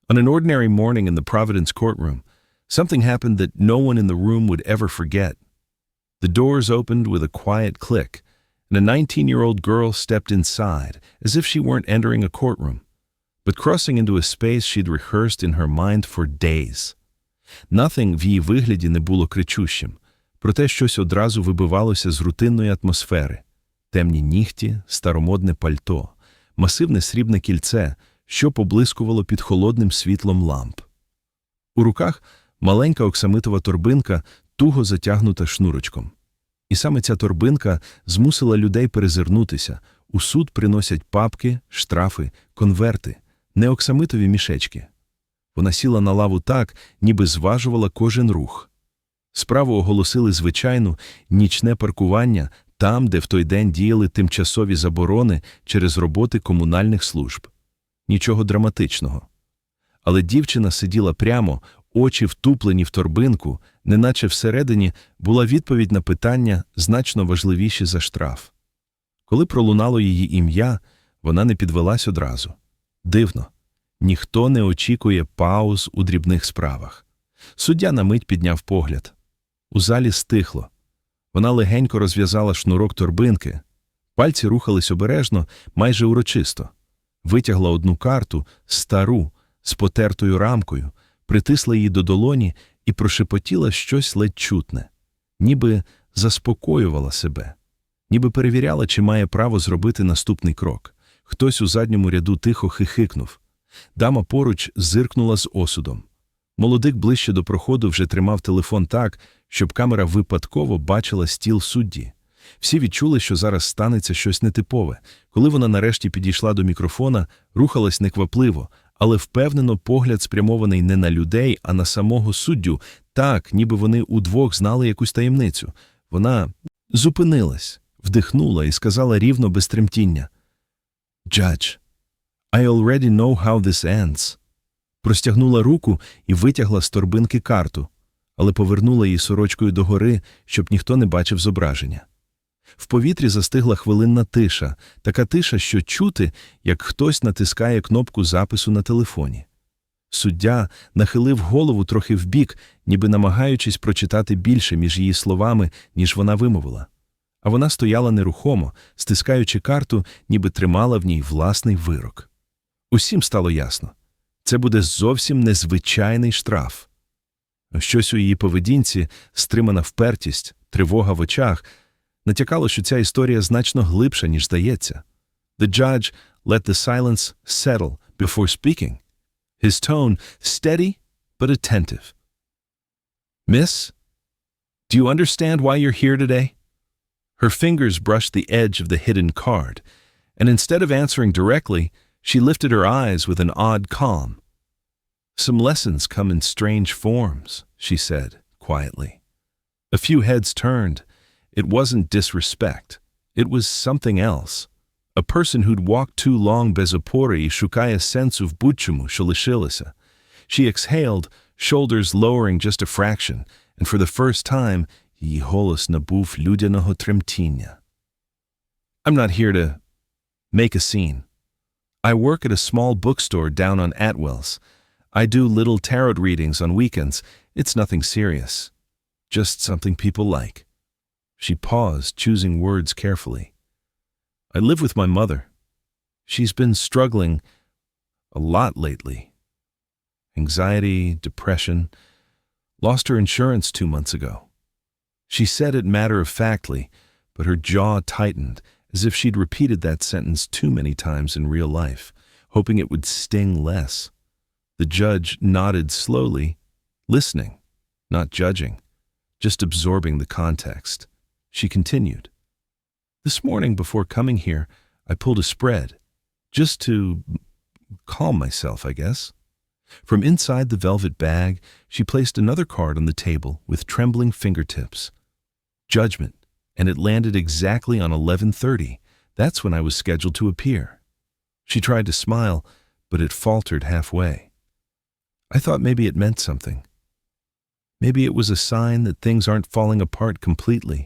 On an ordinary morning in the Providence courtroom, something happened that no one in the room would ever forget. The doors opened with a quiet click, and a 19-year-old girl stepped inside, as if she weren't entering a courtroom, but crossing into a space she'd rehearsed in her mind for days. Nothing в її вигляді не було кричущим, проте щось одразу вибивалося з рутинної атмосфери. Темні нігті, старомодне пальто, масивне срібне кільце, що поблискувало під холодним світлом ламп. У руках маленька оксамитова торбинка, туго затягнута шнурочком. І саме ця торбинка змусила людей перезирнутися. У суд приносять папки, штрафи, конверти, не оксамитові мішечки. Вона сіла на лаву так, ніби зважувала кожен рух. Справу оголосили звичайну нічне паркування там, де в той день діяли тимчасові заборони через роботи комунальних служб. Нічого драматичного. Але дівчина сиділа прямо, очі втуплені в торбинку, неначе всередині була відповідь на питання, значно важливіші за штраф. Коли пролунало її ім'я, вона не підвелась одразу. Дивно. Ніхто не очікує пауз у дрібних справах. Суддя на мить підняв погляд. У залі стихло. Вона легенько розв'язала шнурок торбинки. Пальці рухались обережно, майже урочисто. Витягла одну карту, стару, з потертою рамкою, притисла її до долоні і прошепотіла щось ледь чутне. Ніби заспокоювала себе. Ніби перевіряла, чи має право зробити наступний крок. Хтось у задньому ряду тихо хихикнув. Дама поруч зиркнула з осудом. Молодик ближче до проходу вже тримав телефон так, щоб камера випадково бачила стіл судді. Всі відчули, що зараз станеться щось нетипове. Коли вона нарешті підійшла до мікрофона, рухалась неквапливо, але впевнено погляд спрямований не на людей, а на самого суддю, так, ніби вони удвох знали якусь таємницю. Вона зупинилась, вдихнула і сказала рівно без тремтіння: «Judge, I already know how this ends». Простягнула руку і витягла з торбинки карту, але повернула її сорочкою догори, щоб ніхто не бачив зображення. В повітрі застигла хвилинна тиша, така тиша, що чути, як хтось натискає кнопку запису на телефоні. Суддя нахилив голову трохи вбік, ніби намагаючись прочитати більше між її словами, ніж вона вимовила. А вона стояла нерухомо, стискаючи карту, ніби тримала в ній власний вирок. Усім стало ясно. Це буде зовсім незвичайний штраф. Щось у її поведінці, стримана впертість, тривога в очах, натякало, що ця історія значно глибша, ніж здається. The judge let the silence settle before speaking. His tone steady but attentive. Miss, do you understand why you're here today? Her fingers brushed the edge of the hidden card, and instead of answering directly, she lifted her eyes with an odd calm. Some lessons come in strange forms, she said, quietly. A few heads turned. It wasn't disrespect. It was something else. A person who'd walked too long без опори і шукає сенсу в будь-чому, що лишилося. She exhaled, shoulders lowering just a fraction, and for the first time, її голос набув людяного тремтіння. I'm not here to make a scene. I work at a small bookstore down on Atwell's. I do little tarot readings on weekends. It's nothing serious. Just something people like. She paused, choosing words carefully. I live with my mother. She's been struggling a lot lately. Anxiety, depression. Lost her insurance 2 months ago. She said it matter-of-factly, but her jaw tightened, as if she'd repeated that sentence too many times in real life, hoping it would sting less. The judge nodded slowly, listening, not judging, just absorbing the context. She continued. This morning before coming here, I pulled a spread, just to calm myself, I guess. From inside the velvet bag, she placed another card on the table with trembling fingertips. Judgment, and it landed exactly on 11:30. That's when I was scheduled to appear. She tried to smile, but it faltered halfway. I thought maybe it meant something. Maybe it was a sign that things aren't falling apart completely.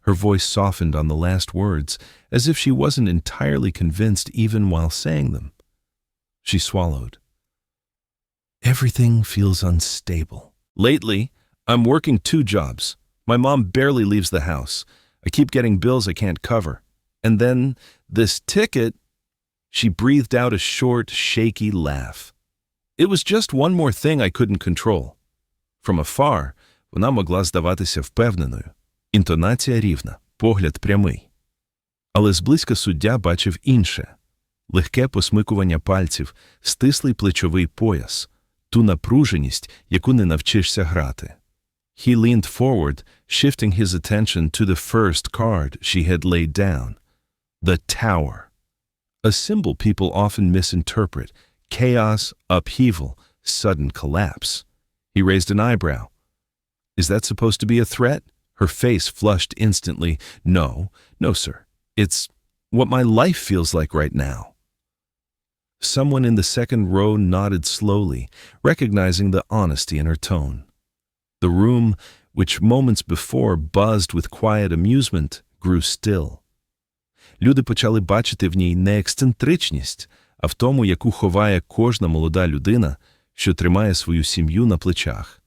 Her voice softened on the last words, as if she wasn't entirely convinced even while saying them. She swallowed. Everything feels unstable. Lately, I'm working 2 jobs. My mom barely leaves the house. I keep getting bills I can't cover. And then, this ticket, she breathed out a short, shaky laugh. It was just one more thing I couldn't control. From afar, вона могла здаватися впевненою. Інтонація рівна, погляд прямий. Але зблизька суддя бачив інше. Легке посмикування пальців, стислий плечовий пояс, ту напруженість, яку не навчишся грати. He leaned forward, shifting his attention to the first card she had laid down. The Tower. A symbol people often misinterpret. Chaos, upheaval, sudden collapse. He raised an eyebrow. Is that supposed to be a threat? Her face flushed instantly. No, sir. It's what my life feels like right now. Someone in the second row nodded slowly, recognizing the honesty in her tone. The room, which moments before buzzed with quiet amusement, grew still. Люди почали бачити в ній не ексцентричність, а в тому, яку ховає кожна молода людина, що тримає свою сім'ю на плечах.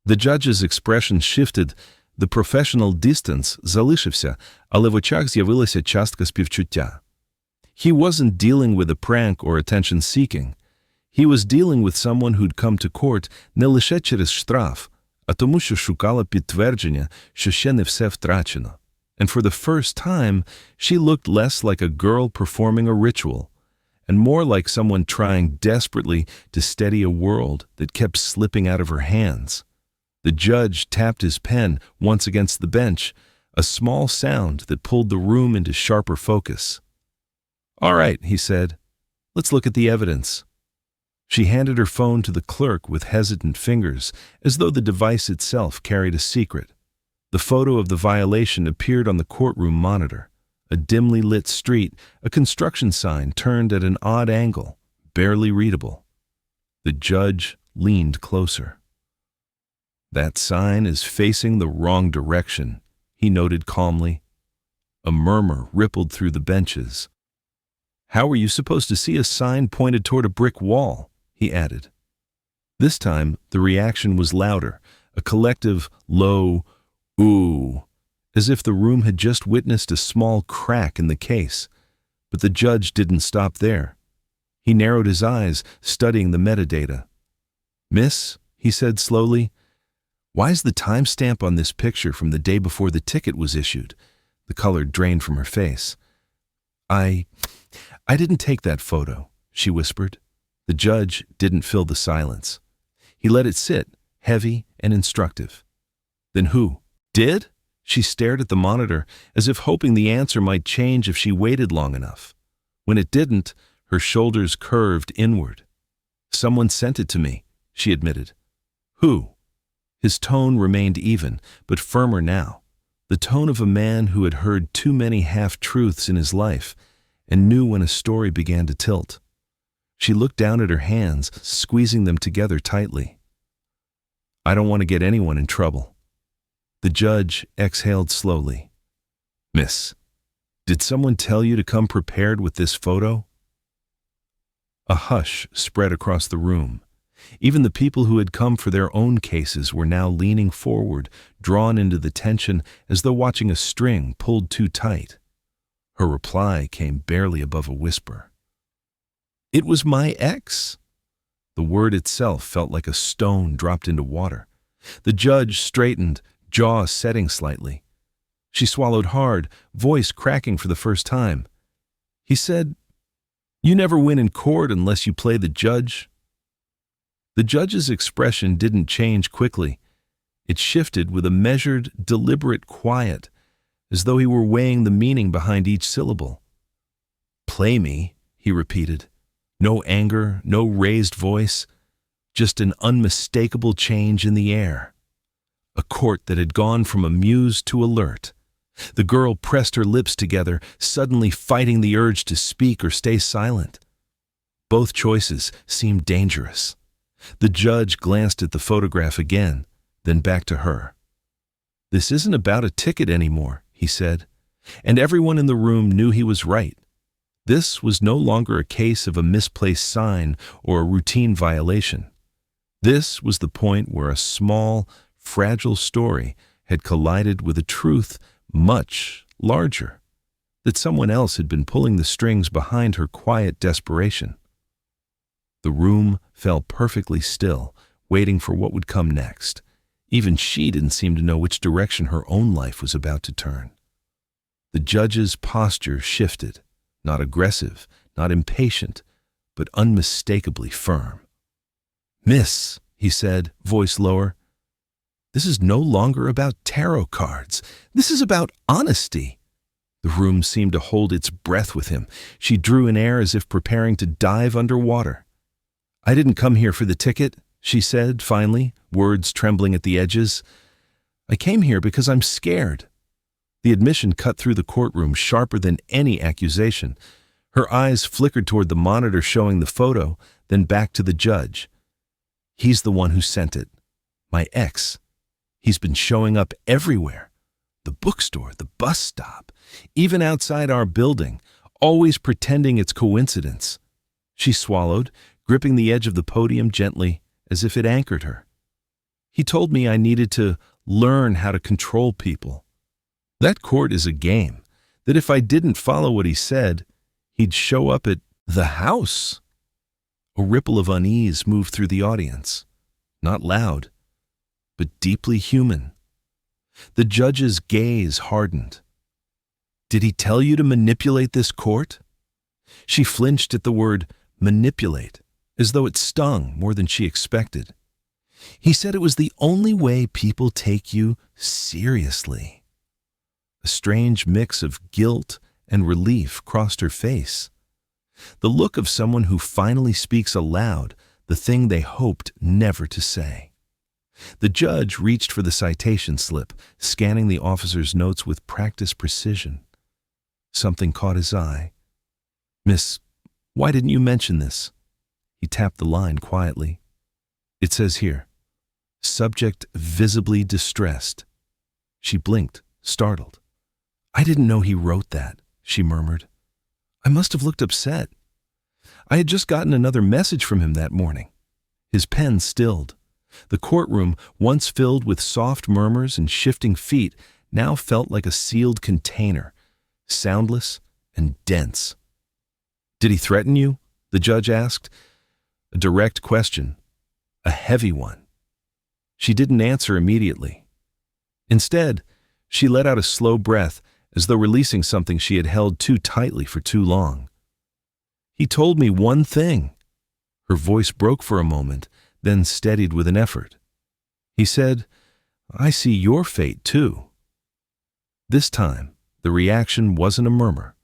The judge's expression shifted, the professional distance залишився, але в очах з'явилася частка співчуття. He wasn't dealing with a prank or attention-seeking. He was dealing with someone who'd come to court не лише через штраф, а тому, що шукала підтвердження, що ще не все втрачено. And for the first time, she looked less like a girl performing a ritual, and more like someone trying desperately to steady a world that kept slipping out of her hands. The judge tapped his pen once against the bench, a small sound that pulled the room into sharper focus. All right, he said. Let's look at the evidence. She handed her phone to the clerk with hesitant fingers, as though the device itself carried a secret. The photo of the violation appeared on the courtroom monitor. A dimly lit street, a construction sign turned at an odd angle, barely readable. The judge leaned closer. That sign is facing the wrong direction, he noted calmly. A murmur rippled through the benches. How were you supposed to see a sign pointed toward a brick wall? He added. This time, the reaction was louder, a collective, low, ooh, as if the room had just witnessed a small crack in the case. But the judge didn't stop there. He narrowed his eyes, studying the metadata. Miss, he said slowly, why's the timestamp on this picture from the day before the ticket was issued? The color drained from her face. I didn't take that photo, she whispered. The judge didn't fill the silence. He let it sit, heavy and instructive. Then who did? She stared at the monitor, as if hoping the answer might change if she waited long enough. When it didn't, her shoulders curved inward. Someone sent it to me, she admitted. Who? His tone remained even, but firmer now, the tone of a man who had heard too many half-truths in his life and knew when a story began to tilt. She looked down at her hands, squeezing them together tightly. I don't want to get anyone in trouble. The judge exhaled slowly. Miss, did someone tell you to come prepared with this photo? A hush spread across the room. Even the people who had come for their own cases were now leaning forward, drawn into the tension as though watching a string pulled too tight. Her reply came barely above a whisper. It was my ex. The word itself felt like a stone dropped into water. The judge straightened, jaw setting slightly. She swallowed hard, voice cracking for the first time. He said, You never win in court unless you play the judge. The judge's expression didn't change quickly. It shifted with a measured, deliberate quiet, as though he were weighing the meaning behind each syllable. Play me, he repeated. No anger, no raised voice, just an unmistakable change in the air. A court that had gone from amused to alert. The girl pressed her lips together, suddenly fighting the urge to speak or stay silent. Both choices seemed dangerous. The judge glanced at the photograph again, then back to her. This isn't about a ticket anymore, he said, and everyone in the room knew he was right. This was no longer a case of a misplaced sign or a routine violation. This was the point where a small, fragile story had collided with a truth much larger, that someone else had been pulling the strings behind her quiet desperation. The room fell perfectly still, waiting for what would come next. Even she didn't seem to know which direction her own life was about to turn. The judge's posture shifted, not aggressive, not impatient, but unmistakably firm. "Miss," he said, voice lower, "this is no longer about tarot cards. This is about honesty." The room seemed to hold its breath with him. She drew in air as if preparing to dive underwater. "I didn't come here for the ticket," she said, finally, words trembling at the edges. "I came here because I'm scared." The admission cut through the courtroom sharper than any accusation. Her eyes flickered toward the monitor showing the photo, then back to the judge. "He's the one who sent it. My ex. He's been showing up everywhere. The bookstore, the bus stop, even outside our building, always pretending it's coincidence." She swallowed, gripping the edge of the podium gently, as if it anchored her. "He told me I needed to learn how to control people. That court is a game, that if I didn't follow what he said, he'd show up at the house." A ripple of unease moved through the audience. Not loud, but deeply human. The judge's gaze hardened. "Did he tell you to manipulate this court?" She flinched at the word manipulate, as though it stung more than she expected. "He said it was the only way people take you seriously." A strange mix of guilt and relief crossed her face. The look of someone who finally speaks aloud the thing they hoped never to say. The judge reached for the citation slip, scanning the officer's notes with practiced precision. Something caught his eye. "Miss, why didn't you mention this?" He tapped the line quietly. "It says here, subject visibly distressed." She blinked, startled. "I didn't know he wrote that," she murmured. "I must have looked upset. I had just gotten another message from him that morning." His pen stilled. The courtroom, once filled with soft murmurs and shifting feet, now felt like a sealed container, soundless and dense. "Did he threaten you?" the judge asked. A direct question, a heavy one. She didn't answer immediately. Instead, she let out a slow breath, as though releasing something she had held too tightly for too long. "He told me one thing." Her voice broke for a moment, then steadied with an effort. "He said, 'I see your fate too.'" This time, the reaction wasn't a murmur.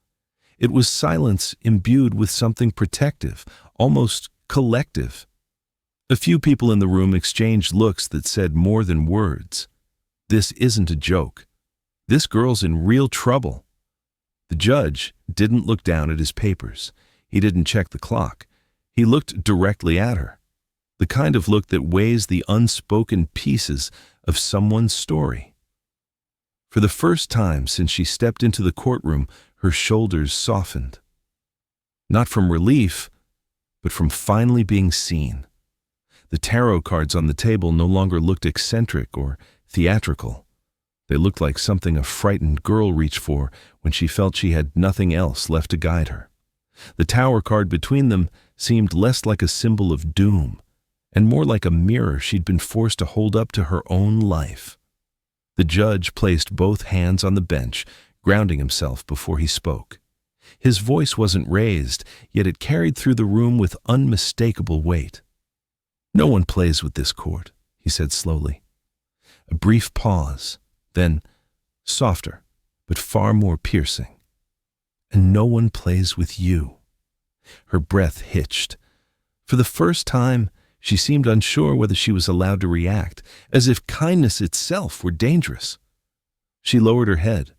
It was silence imbued with something protective, almost collective. A few people in the room exchanged looks that said more than words. This isn't a joke. This girl's in real trouble. The judge didn't look down at his papers. He didn't check the clock. He looked directly at her. The kind of look that weighs the unspoken pieces of someone's story. For the first time since she stepped into the courtroom, her shoulders softened. Not from relief, but from finally being seen. The tarot cards on the table no longer looked eccentric or theatrical. They looked like something a frightened girl reached for when she felt she had nothing else left to guide her. The tower card between them seemed less like a symbol of doom and more like a mirror she'd been forced to hold up to her own life. The judge placed both hands on the bench, grounding himself before he spoke. His voice wasn't raised, yet it carried through the room with unmistakable weight. "No one plays with this court," he said slowly. A brief pause, then softer, but far more piercing. "And no one plays with you." Her breath hitched. For the first time, she seemed unsure whether she was allowed to react, as if kindness itself were dangerous. She lowered her head.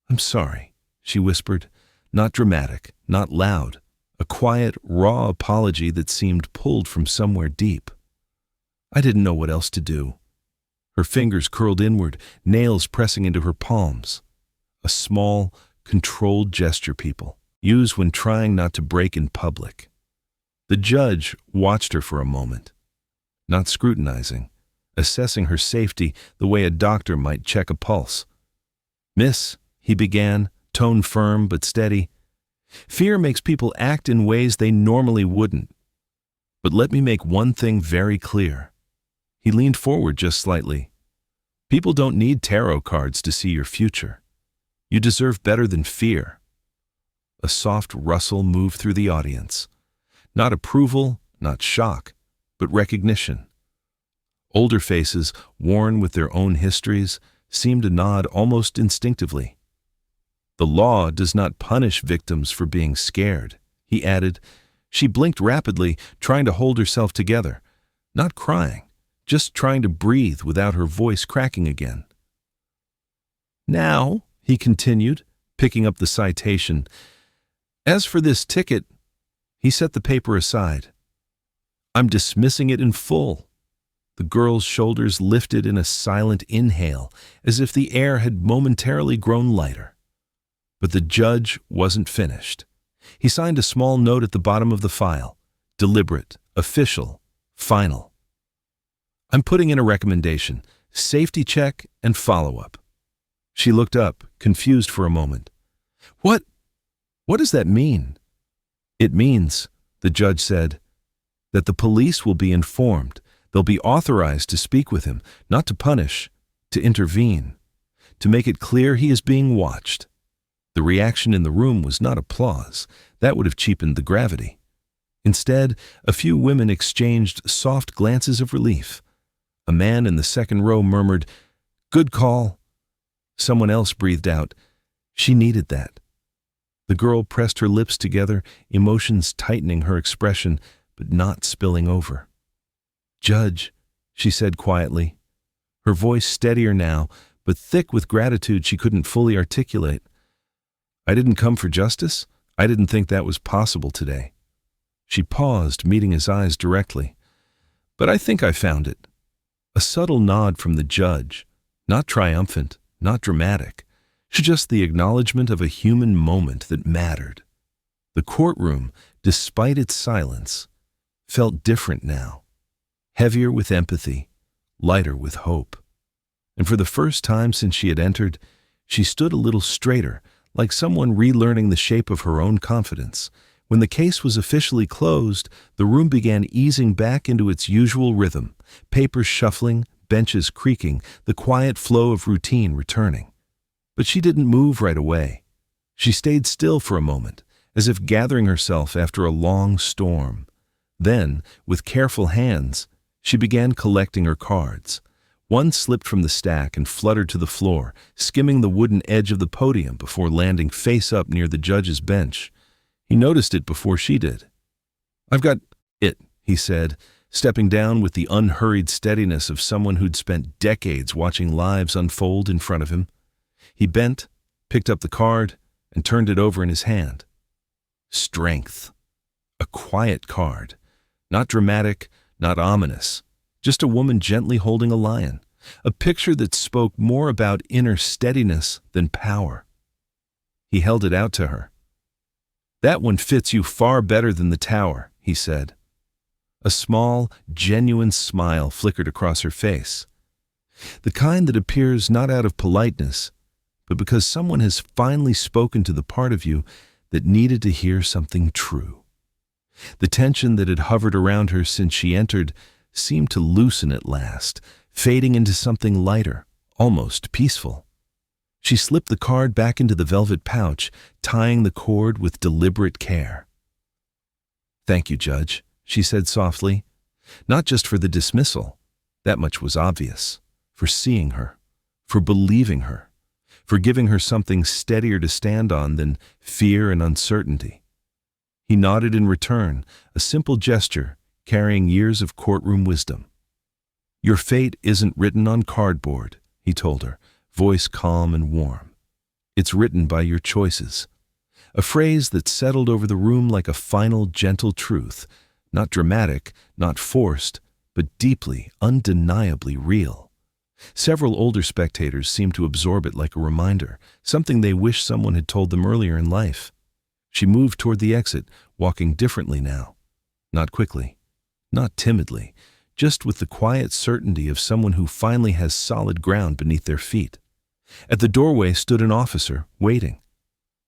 "I'm sorry," she whispered, not dramatic, not loud, a quiet, raw apology that seemed pulled from somewhere deep. "I didn't know what else to do." Her fingers curled inward, nails pressing into her palms. A small, controlled gesture people use when trying not to break in public. The judge watched her for a moment. not scrutinizing, assessing her safety the way a doctor might check a pulse. "Miss," he began, tone firm but steady, "fear makes people act in ways they normally wouldn't. But let me make one thing very clear." He leaned forward just slightly. "People don't need tarot cards to see your future. You deserve better than fear." A soft rustle moved through the audience. Not approval, not shock, but recognition. Older faces, worn with their own histories, seemed to nod almost instinctively. "The law does not punish victims for being scared," he added. She blinked rapidly, trying to hold herself together. Not crying, just trying to breathe without her voice cracking again. "Now," he continued, picking up the citation, "as for this ticket," he set the paper aside, "I'm dismissing it in full." The girl's shoulders lifted in a silent inhale, as if the air had momentarily grown lighter. But the judge wasn't finished. He signed a small note at the bottom of the file, deliberate, official, final. "I'm putting in a recommendation, safety check and follow-up." She looked up, confused for a moment. What does that mean?" "It means," the judge said, "that the police will be informed. They'll be authorized to speak with him, not to punish, to intervene, to make it clear he is being watched." The reaction in the room was not applause. That would have cheapened the gravity. Instead, a few women exchanged soft glances of relief. A man in the second row murmured, "Good call." Someone else breathed out, "She needed that." The girl pressed her lips together, emotions tightening her expression, but not spilling over. "Judge," she said quietly, her voice steadier now, but thick with gratitude she couldn't fully articulate. "I didn't come for justice. I didn't think that was possible today." She paused, meeting his eyes directly. "But I think I found it." A subtle nod from the judge, not triumphant, not dramatic, just the acknowledgement of a human moment that mattered. The courtroom, despite its silence, felt different now. Heavier with empathy, lighter with hope. And for the first time since she had entered, she stood a little straighter, like someone relearning the shape of her own confidence. When the case was officially closed, the room began easing back into its usual rhythm, papers shuffling, benches creaking, the quiet flow of routine returning. But she didn't move right away. She stayed still for a moment, as if gathering herself after a long storm. Then, with careful hands, she began collecting her cards. One slipped from the stack and fluttered to the floor, skimming the wooden edge of the podium before landing face up near the judge's bench. He noticed it before she did. "I've got it," he said, stepping down with the unhurried steadiness of someone who'd spent decades watching lives unfold in front of him. He bent, picked up the card, and turned it over in his hand. Strength. A quiet card. Not dramatic, not ominous. Just a woman gently holding a lion. A picture that spoke more about inner steadiness than power. He held it out to her. "That one fits you far better than the tower," he said. A small, genuine smile flickered across her face. The kind that appears not out of politeness, but because someone has finally spoken to the part of you that needed to hear something true. The tension that had hovered around her since she entered seemed to loosen at last, fading into something lighter, almost peaceful. She slipped the card back into the velvet pouch, tying the cord with deliberate care. "Thank you, Judge," she said softly. Not just for the dismissal, that much was obvious, for seeing her, for believing her, for giving her something steadier to stand on than fear and uncertainty. He nodded in return, a simple gesture carrying years of courtroom wisdom. "Your fate isn't written on cardboard," he told her, voice calm and warm. "It's written by your choices." A phrase that settled over the room like a final, gentle truth, not dramatic, not forced, but deeply, undeniably real. Several older spectators seemed to absorb it like a reminder, something they wish someone had told them earlier in life. She moved toward the exit, walking differently now. Not quickly, not timidly, just with the quiet certainty of someone who finally has solid ground beneath their feet. At the doorway stood an officer, waiting.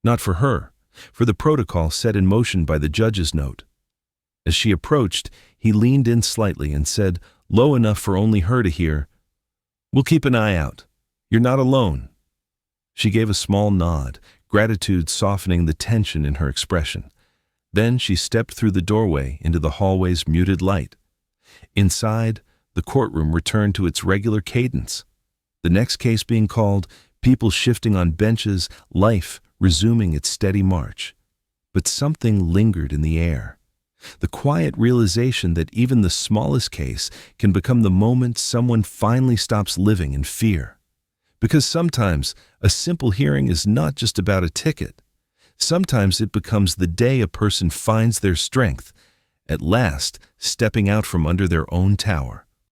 Not for her, for the protocol set in motion by the judge's note. As she approached, he leaned in slightly and said, low enough for only her to hear, "We'll keep an eye out. You're not alone." She gave a small nod, gratitude softening the tension in her expression. Then she stepped through the doorway into the hallway's muted light. Inside, the courtroom returned to its regular cadence. The next case being called, people shifting on benches, life resuming its steady march. But something lingered in the air. The quiet realization that even the smallest case can become the moment someone finally stops living in fear. Because sometimes a simple hearing is not just about a ticket. Sometimes it becomes the day a person finds their strength, at last stepping out from under their own tower.